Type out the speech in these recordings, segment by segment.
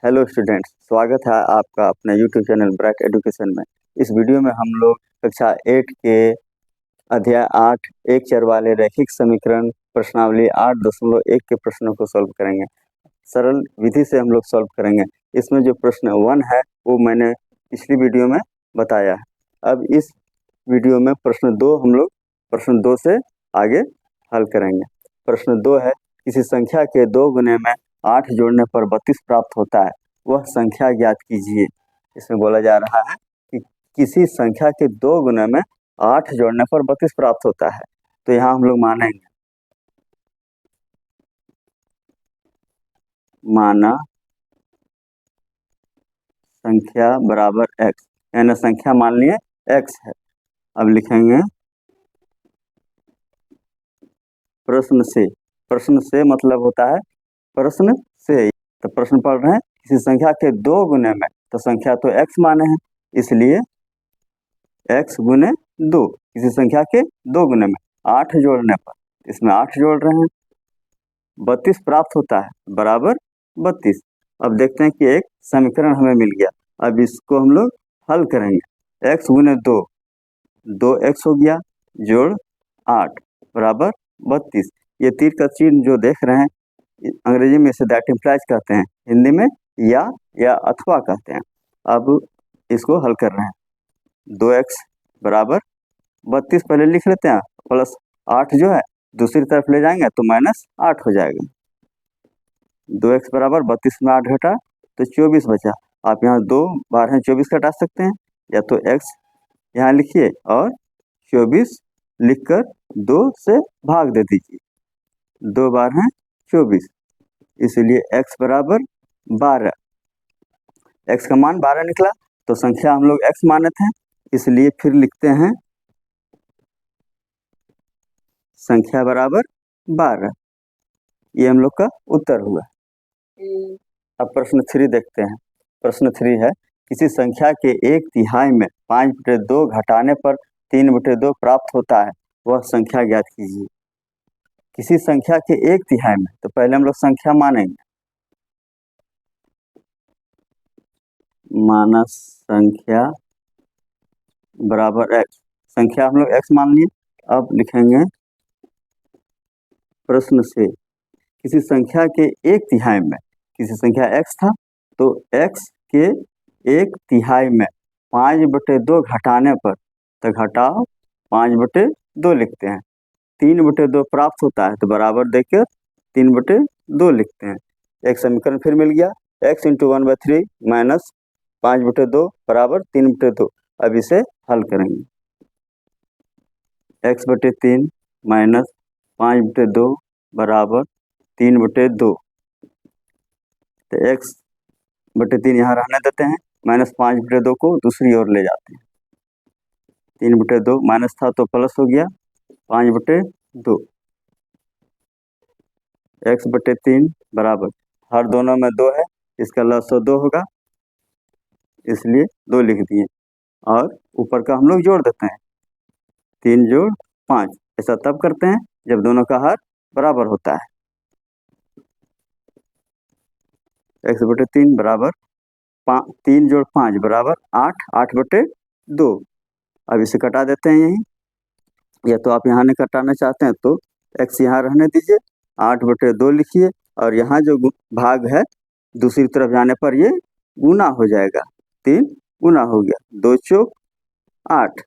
Hello students, स्वागत है आपका अपने यूट्यूब चैनल ब्राइट एजुकेशन में। इस वीडियो में हम लोग कक्षा 8 के अध्याय 8 एक चर वाले रैखिक समीकरण प्रश्नावली 8.1 के प्रश्नों को सॉल्व करेंगे। सरल विधि से हम लोग सॉल्व करेंगे। इसमें जो प्रश्न 1 है वो मैंने पिछली वीडियो में बताया है। अब इस वीडियो में प्रश्न 2 हम लोग प्रश्न 2 से आगे हल करेंगे। प्रश्न 2 है, किसी संख्या के 2 गुने में 8 जोड़ने पर 32 प्राप्त होता है, वह संख्या ज्ञात कीजिए। इसमें बोला जा रहा है कि किसी संख्या के 2 गुने में 8 जोड़ने पर 32 प्राप्त होता है। तो यहाँ हम लोग मानेंगे, माना संख्या बराबर x, यानी संख्या मान लिए x है। अब लिखेंगे प्रश्न से मतलब होता है प्रश्न से। तो प्रश्न पढ़ रहे हैं किसी संख्या के 2 गुने में, तो संख्या तो x माने हैं, इसलिए x गुने 2। किसी संख्या के 2 गुने में 8 जोड़ने पर, इसमें 8 जोड़ रहे हैं, 32 प्राप्त होता है बराबर 32। अब देखते हैं कि एक समीकरण हमें मिल गया। अब इसको हम लोग हल करेंगे। x गुने 2, 2x हो गया, जोड़ 8 बराबर 32। ये तीर का चिन्ह जो देख रहे हैं, अंग्रेजी में इसे दैट इम्प्लाइज कहते हैं, हिंदी में या अथवा कहते हैं। अब इसको हल कर रहे हैं। 2x बराबर 32 पहले लिख लेते हैं, प्लस 8 जो है दूसरी तरफ ले जाएंगे तो माइनस 8 हो जाएगा। 2x बराबर 32 में 8 घटा तो 24 बचा। आप यहाँ 2 बार 24 घटा सकते हैं, या तो x यहाँ लिखिए और 24 लिखकर 2 से भाग दे दीजिए। 2 बार 24, इसलिए x बराबर 12। x का मान 12 निकला, तो संख्या हम लोग x माने थे, इसलिए फिर लिखते हैं संख्या बराबर 12। ये हम लोग का उत्तर हुआ। अब प्रश्न 3 देखते हैं। प्रश्न 3 है, किसी संख्या के 1/3 में 5/2 घटाने पर 3/2 प्राप्त होता है, वह संख्या ज्ञात कीजिए। किसी संख्या के 1/3 में, तो पहले हम लोग संख्या मानेंगे, माना संख्या बराबर x। संख्या हम लोग x मान लिए। अब लिखेंगे प्रश्न से, किसी संख्या के 1/3 में, किसी संख्या x था तो x के 1/3 में 5/2 घटाने पर, तो घटाओ 5/2 लिखते हैं। 3/2 प्राप्त होता है तो बराबर देकर 3/2 लिखते हैं। एक समीकरण फिर मिल गया, x × 1/3 माइनस 5/2 बराबर 3/2। अब इसे हल करेंगे। x/3 माइनस 5/2 बराबर 3/2। तो x/3 यहाँ रहने देते हैं, माइनस 5/2 को दूसरी ओर ले जाते हैं। 3/2 माइनस था तो प्लस हो गया 5/2। x/3 बराबर, हर दोनों में 2 है, इसका लसागु 2 होगा, इसलिए 2 लिख दिए। और ऊपर का हम लोग जोड़ देते हैं, 3 जोड़ 5। ऐसा तब करते हैं जब दोनों का हर बराबर होता है। x/3 बराबर 3 जोड़ 5 बराबर 8, 8/2। अब इसे कटा देते हैं यहीं, या तो आप यहाँ नहीं कटाना चाहते हैं तो x यहाँ रहने दीजिए, 8/2 लिखिए, और यहाँ जो भाग है दूसरी तरफ जाने पर ये गुना हो जाएगा, 3 गुना हो गया, 2 चौक 8,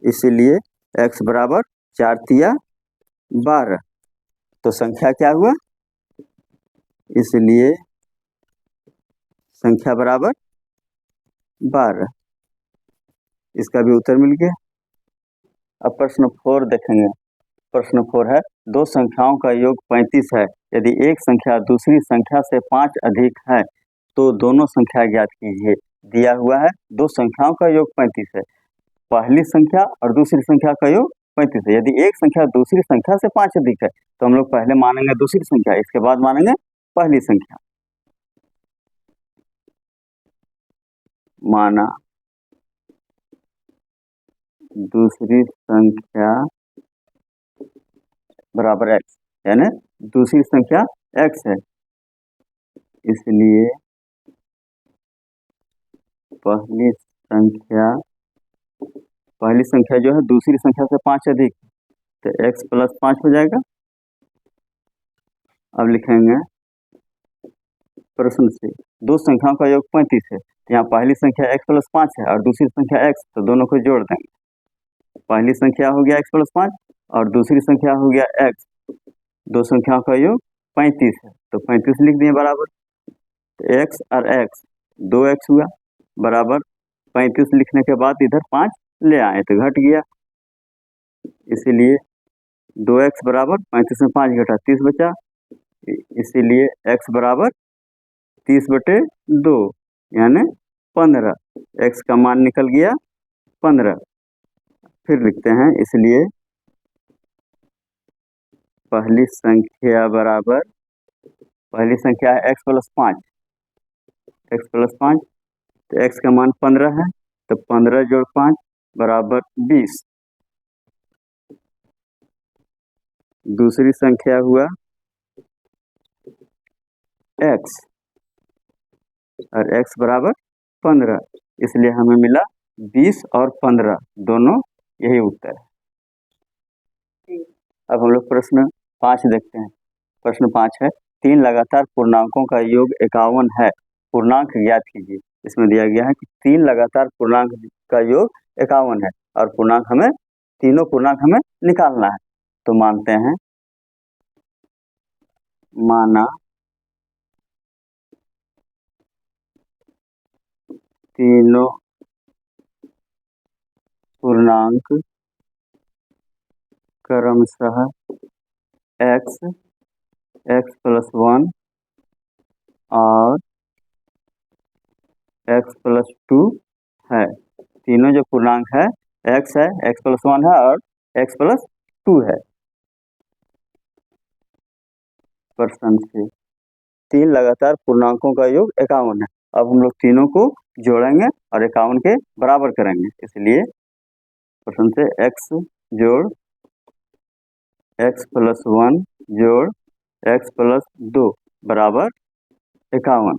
इसीलिए x बराबर 4 तिया 12। तो संख्या क्या हुआ, इसलिए संख्या बराबर 12। इसका भी उत्तर मिल गया। अब प्रश्न 4 देखेंगे। प्रश्न 4 है, 2 संख्याओं का योग 35 है। यदि एक संख्या दूसरी संख्या से 5 अधिक है तो दोनों संख्या ज्ञात कीजिए। दिया हुआ है 2 संख्याओं का योग 35 है, पहली संख्या और दूसरी संख्या का योग 35 है। यदि एक संख्या दूसरी संख्या से 5 अधिक है तो हम लोग पहले मानेंगे दूसरी संख्या, इसके बाद मानेंगे पहली संख्या। माना दूसरी संख्या बराबर x, यानी दूसरी संख्या x है, इसलिए पहली संख्या जो है दूसरी संख्या से 5 अधिक, तो x प्लस 5 हो जाएगा। अब लिखेंगे प्रश्न से, दो संख्याओं का योग 35 है, तो यहाँ पहली संख्या x प्लस 5 है और दूसरी संख्या x, तो दोनों को जोड़ देंगे। पहली संख्या हो गया x प्लस 5 और दूसरी संख्या हो गया x, दो संख्याओं का योग 35 है, तो 35 लिख दिए बराबर। तो x और x 2x हुआ बराबर 35 लिखने के बाद इधर 5 ले आए तो घट गया, इसीलिए 2x बराबर 35 में 5 घटा 30 बचा, इसीलिए x बराबर 30/2 यानी 15। x का मान निकल गया 15। फिर लिखते हैं, इसलिए पहली संख्या बराबर, पहली संख्या है x प्लस 5, x प्लस 5, तो x का मान 15 है, तो 15 जोड़ 5 बराबर 20। दूसरी संख्या हुआ x और x बराबर 15, इसलिए हमें मिला 20 और 15 दोनों, यही उत्तर है। अब हम लोग प्रश्न 5 देखते हैं। प्रश्न 5 है, 3 लगातार पूर्णांकों का योग 51 है, पूर्णांक ज्ञात कीजिए। इसमें दिया गया है कि 3 लगातार पूर्णांक का योग 51 है और पूर्णांक हमें, तीनों पूर्णांक हमें निकालना है। तो मानते हैं, माना तीनों पूर्णांक क्रमशः x, x प्लस 1 और x प्लस 2 है। तीनों जो पूर्णांक है x है, x प्लस 1 है और x प्लस 2 है। प्रश्न से, 3 लगातार पूर्णांकों का योग 51 है। अब हम लोग तीनों को जोड़ेंगे और 51 के बराबर करेंगे, इसलिए प्रश्न से x जोड़ x प्लस 1 जोड़ x प्लस 2 बराबर 51।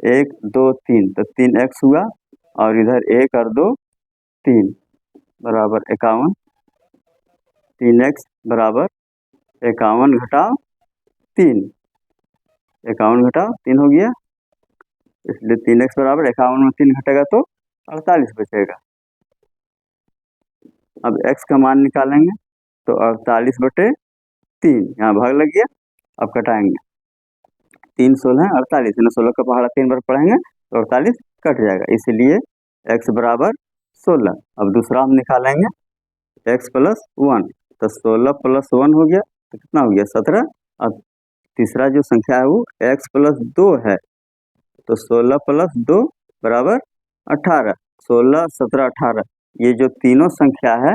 1 2 3, तो 3x हुआ और इधर 1 और 2 3 बराबर 51। 3x बराबर 51 घटाओ 3, 51 घटाओ 3 हो गया, इसलिए 3x बराबर 51 में 3 घटेगा तो 48 बचेगा। अब x का मान निकालेंगे, तो 48/3, यहाँ भाग लग गया। अब कटाएंगे, 3 16 48, 16 का पहाड़ा 3 बार पढ़ेंगे तो 48 कट जाएगा, इसीलिए x बराबर 16। अब दूसरा हम निकालेंगे x प्लस 1, तो 16 प्लस 1 हो गया, तो कितना हो गया 17। अब तीसरा जो संख्या है वो x प्लस 2 है, तो 16 प्लस 2 बराबर 18। 16 17 18, ये जो तीनों संख्या है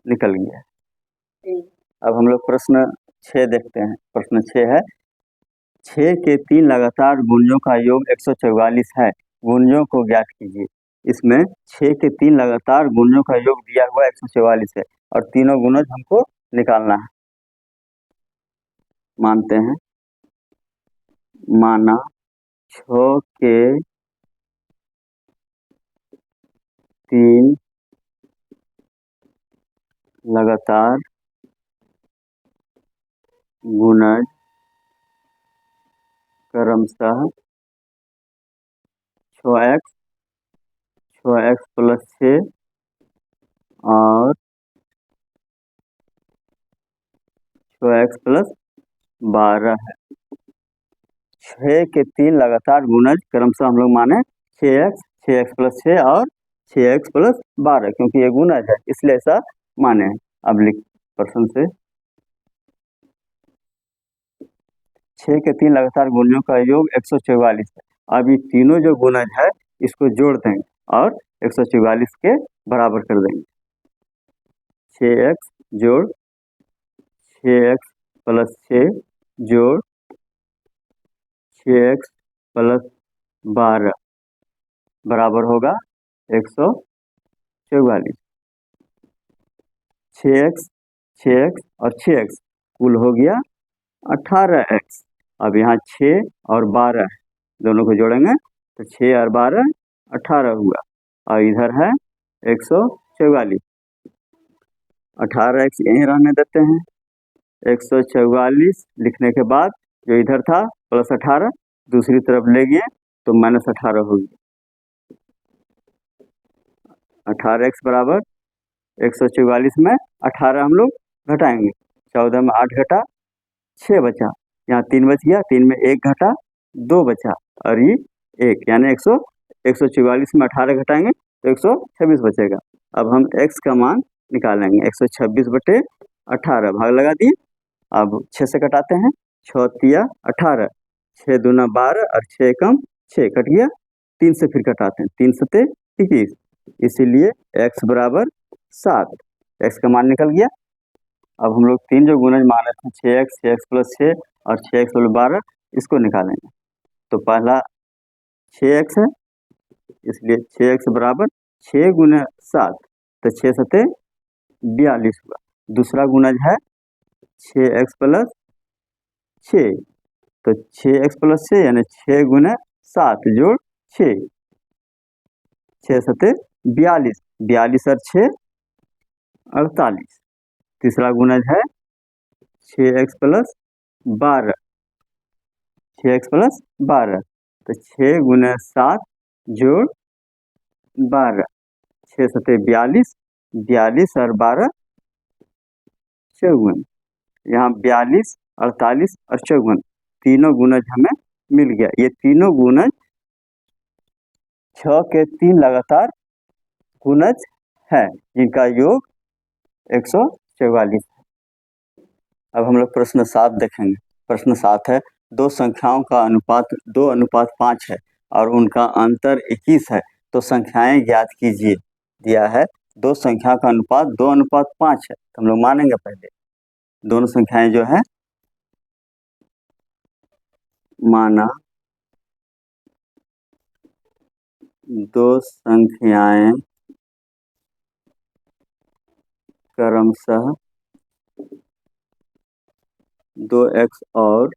निकल गया। अब हम लोग प्रश्न 6 देखते हैं। प्रश्न 6 है, 6 के 3 लगातार गुणजों का योग 144 है, गुणजों को ज्ञात कीजिए। इसमें 6 के 3 लगातार गुणजों का योग दिया हुआ 144 है और तीनों गुणज हमको निकालना है। मानते हैं, माना 6 के 3 लगातार गुणज क्रमशः 6x, 6x प्लस 6 और 6x प्लस 12 है। 6 के 3 लगातार गुणज क्रमशः हम लोग माने 6x, 6x प्लस 6 और 6x प्लस 12, क्योंकि ये गुणज है इसलिए ऐसा माने हैं। अब लिख प्रश्न से, 6 के 3 लगातार गुणजों का योग 144 है। अब ये तीनों जो गुणज है इसको जोड़ देंगे और 144 के बराबर कर देंगे। 6x जोड़ 6x प्लस 6 जोड़ 6x प्लस 12 बराबर होगा 144। 6x, 6x और 6x कुल हो गया 18x। अब यहाँ 6 और 12 दोनों को जोड़ेंगे तो 6 और 12 18 हुआ, और इधर है 144। 18x यहीं रहने देते हैं। 144 लिखने के बाद जो इधर था प्लस 18 दूसरी तरफ ले गए तो माइनस 18 हो गया। 18x बराबर 144 में 18 हम लोग घटाएंगे। 14 में 8 घटा 6 बचा, यहाँ 3 बच गया, 3 में 1 घटा 2 बचा, और ये 1, यानी 144 में 18 घटाएंगे तो 126 बचेगा। अब हम x का मान निकालेंगे। 126 बटे 18 भाग लगा दिए। अब 6 से कटाते हैं। 6 तिया 18, 6 दूना 12 और 6 कम 6 कट गया। 3 से फिर कटाते हैं, 3 सते 21, इसीलिए x बराबर 7, x का मान निकल गया। अब हम लोग 3 जो गुणज माने थे 6x, 6x प्लस 6 और 6x प्लस 12, इसको निकालेंगे। तो पहला 6x है, इसलिए 6x बराबर 6 गुना 7, तो 6 सते 42 हुआ। दूसरा गुणज है 6x प्लस 6, तो 6x प्लस 6 यानी 6 गुना 7 जोड़ 6, 6 सते 42, 42 और 6 48। तीसरा गुणज है 6x प्लस 12, 6x प्लस 12, तो 6 गुना 7 जोड़ 12, 6 सते 42, 42 और 12 54। यहाँ 42, 48 और 54 तीनों गुणज हमें मिल गया। ये तीनों गुणज 6 के 3 लगातार गुणज है जिनका योग 144। अब हम लोग प्रश्न 7 देखेंगे। प्रश्न 7 है, दो संख्याओं का अनुपात 2:5 है और उनका अंतर 21 है, तो संख्याएं ज्ञात कीजिए। दिया है दो संख्या का अनुपात 2:5 है, तो हम लोग मानेंगे पहले दोनों संख्याएं जो है, माना दो संख्याएं क्रमशः 2x और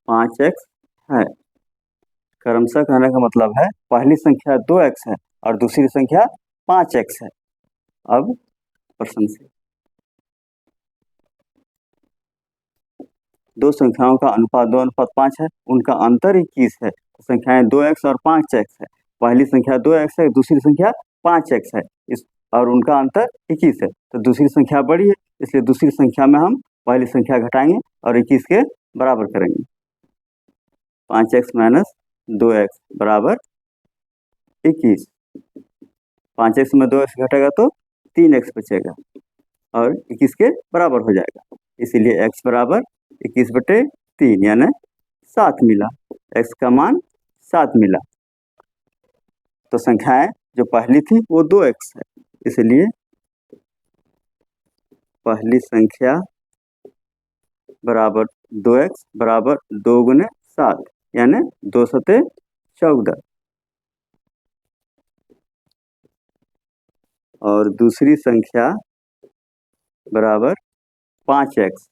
5x है। क्रमशः कहने का मतलब है पहली संख्या 2x है और दूसरी संख्या 5x है। अब प्रश्न से, दो संख्याओं का अनुपात 2:5 है, उनका अंतर 21 है, तो संख्याएं 2x और 5x है। पहली संख्या 2x है, दूसरी संख्या 5x है, इस और उनका अंतर 21 है, तो दूसरी संख्या बड़ी है, इसलिए दूसरी संख्या में हम पहली संख्या घटाएंगे और 21 के बराबर करेंगे। 5x माइनस 2x बराबर 21। 5x में 2x घटेगा तो 3x बचेगा और 21 के बराबर हो जाएगा, इसीलिए x बराबर 21 बटे 3 यानी 7 मिला। x का मान 7 मिला। तो संख्याएं जो पहली थी वो 2x है, इसलिए पहली संख्या बराबर 2x बराबर 2 गुने 7 यानी 2 सते 14, और दूसरी संख्या बराबर 5x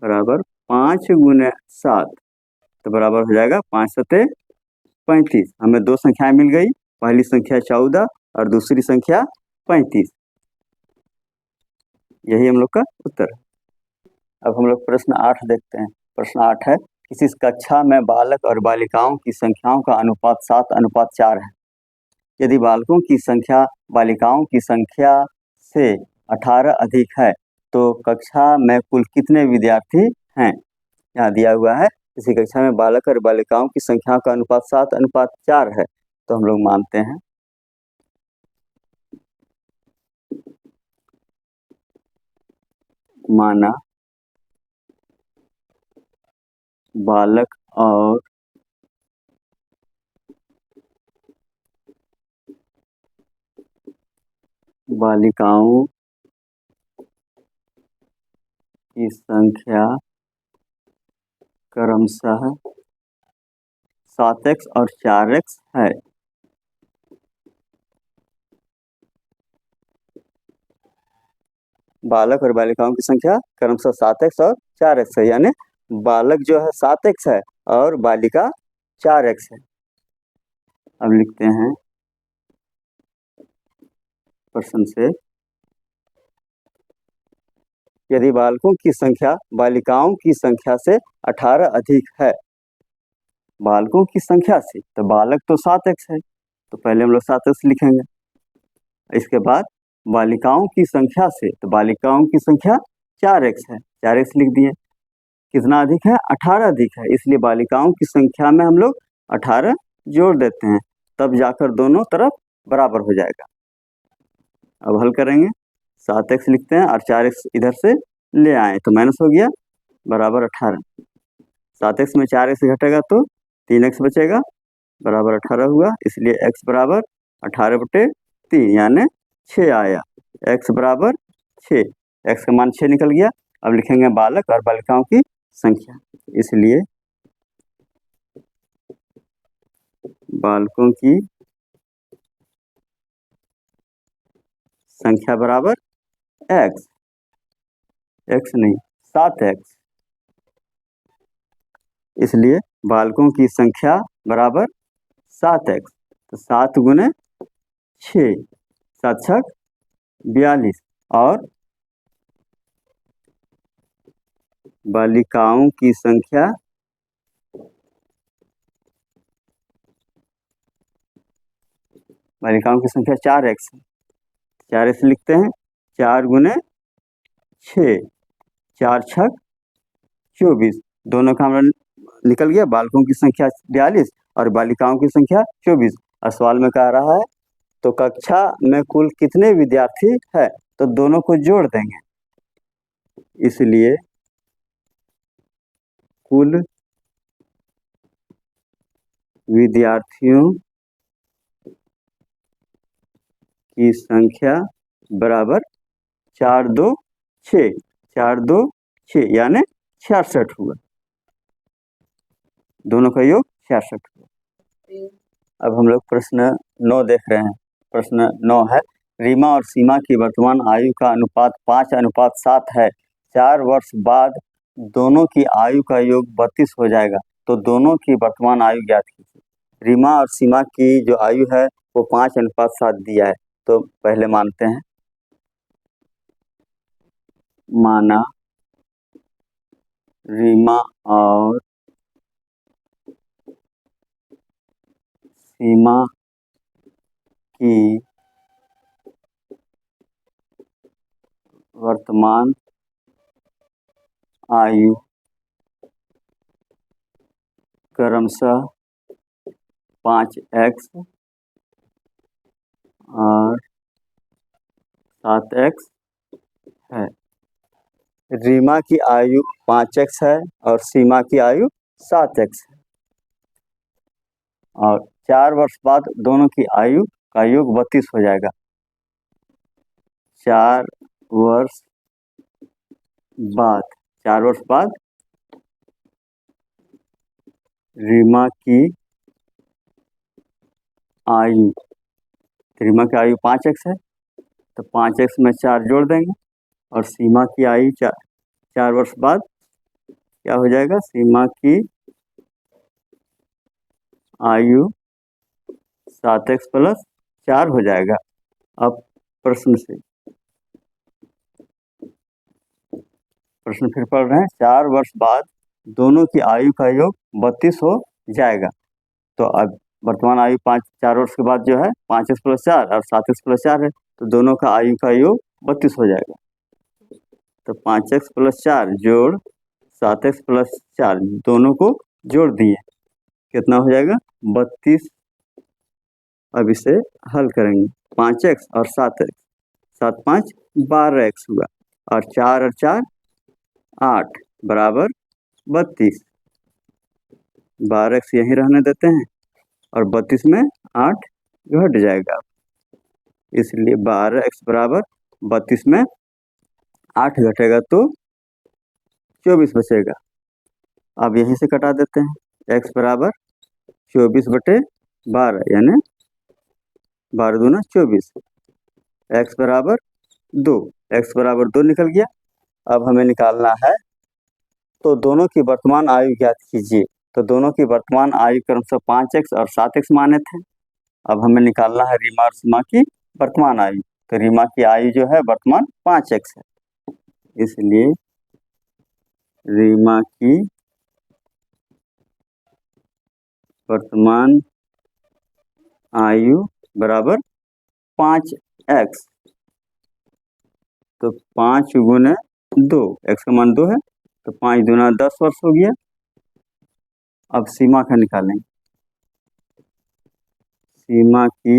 बराबर 5 गुने 7, तो बराबर हो जाएगा 5 सते 35। हमें दो संख्याएं मिल गई, पहली संख्या 14 और दूसरी संख्या 35। यही हम लोग का उत्तर है। अब हम लोग प्रश्न 8 देखते हैं। प्रश्न 8 है, किसी कक्षा में बालक और बालिकाओं की संख्याओं का अनुपात 7:4 है। यदि बालकों की संख्या बालिकाओं की संख्या से 18 अधिक है तो कक्षा में कुल कितने विद्यार्थी हैं। यहाँ दिया हुआ है किसी कक्षा में बालक और बालिकाओं की संख्या का अनुपात 7:4 है, तो हम लोग मानते हैं माना बालक और बालिकाओं की संख्या क्रमशः 7x और 4x है। बालक और बालिकाओं की संख्या क्रमशः 7x और 4x है, यानी बालक जो है 7x है और बालिका 4x है। अब लिखते हैं प्रश्न से, यदि बालकों की संख्या बालिकाओं की संख्या से 18 अधिक है, बालकों की संख्या से, तो बालक तो 7x है, तो पहले हम लोग 7x लिखेंगे। इसके बाद बालिकाओं की संख्या से, तो बालिकाओं की संख्या 4x है, 4x लिख दिए। कितना अधिक है? 18 अधिक है, इसलिए बालिकाओं की संख्या में हम लोग 18 जोड़ देते हैं, तब जाकर दोनों तरफ बराबर हो जाएगा। अब हल करेंगे, 7x लिखते हैं और 4x इधर से ले आए तो माइनस हो गया, बराबर 18। 7x में 4x घटेगा तो 3x बचेगा, बराबर 18 हुआ, इसलिए x बराबर 18/3 यानी 6 आया। x बराबर 6, x का मान 6 निकल गया। अब लिखेंगे बालक और बालिकाओं की संख्या, इसलिए बालकों की संख्या बराबर x, x नहीं 7x, इसलिए बालकों की संख्या बराबर 7x, तो 7 गुने 6, 7 छक 42, और बालिकाओं की संख्या बालिकाओं की संख्या 4x, 4x लिखते हैं, 4 गुने 6, 4 छक 24, दोनों का हमारा निकल गया। बालकों की संख्या 42 और बालिकाओं की संख्या 24, और सवाल में कह रहा है तो कक्षा में कुल कितने विद्यार्थी है, तो दोनों को जोड़ देंगे, इसलिए कुल विद्यार्थियों की संख्या बराबर 4 2 6, 4 2 6 यानी 66 हुआ, दोनों का योग 66 हुआ। अब हम लोग प्रश्न 9 देख रहे हैं। प्रश्न 9 है, रीमा और सीमा की वर्तमान आयु का अनुपात 5:7 है। 4 वर्ष बाद दोनों की आयु का योग 32 हो जाएगा, तो दोनों की वर्तमान आयु ज्ञात कीजिए। रीमा और सीमा की जो आयु है वो 5:7 दिया है, तो पहले मानते हैं, माना रीमा और सीमा की वर्तमान आयु क्रमशः 5x और 7x है। रीमा की आयु 5x है और सीमा की आयु 7x है, और 4 वर्ष बाद दोनों की आयु का योग 32 हो जाएगा। 4 वर्ष बाद, 4 वर्ष बाद रीमा की आयु, रीमा की आयु 5x है, तो 5x में 4 जोड़ देंगे, और सीमा की आयु 4 वर्ष बाद क्या हो जाएगा, सीमा की आयु 7x + 4 हो जाएगा। अब प्रश्न फिर पढ़ रहे हैं, 4 वर्ष बाद दोनों की आयु का योग 32 हो जाएगा, तो अब वर्तमान आयु 4 वर्ष के बाद जो है 5x + 4 और 7x + 4 है, तो दोनों का आयु का योग 32 हो जाएगा। तो 5x + 4 जोड़ 7x + 4 दोनों को जोड़ दिए, कितना हो जाएगा 32। अब इसे हल करेंगे, 5x और 7x, 7 5 12x हुआ, और 4 और 4 8 बराबर 32, 12x यहीं रहने देते हैं, और 32 में 8 घट जाएगा, इसलिए 12x बराबर 32 में 8 घटेगा तो 24 बचेगा। अब यहीं से कटा देते हैं, x बराबर 24/12 यानी 12 दूना 24, x बराबर 2, x बराबर 2 निकल गया। अब हमें निकालना है, तो दोनों की वर्तमान आयु ज्ञात कीजिए। तो दोनों की वर्तमान आयु क्रमशः 5x और 7x माने थे। अब हमें निकालना है रीमा और सीमा की वर्तमान आयु। तो रीमा की आयु जो है वर्तमान 5x है, इसलिए रीमा की वर्तमान आयु बराबर 5x। तो 5 गुने 2, x का मान 2 है, तो 5 दूना 10 वर्ष हो गया। अब सीमा का निकालें। सीमा की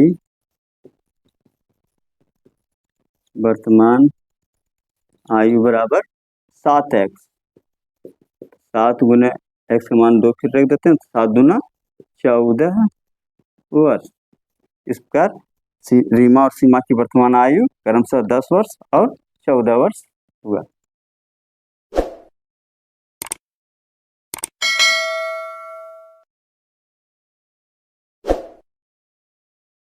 वर्तमान आयु बराबर 7x। 7 गुने x का मान 2 फिर रख देते हैं, 7 दूना 14 वर्ष। इस प्रकार रीमा और सीमा की वर्तमान आयु क्रमशः 10 वर्ष और 14 वर्ष हुआ।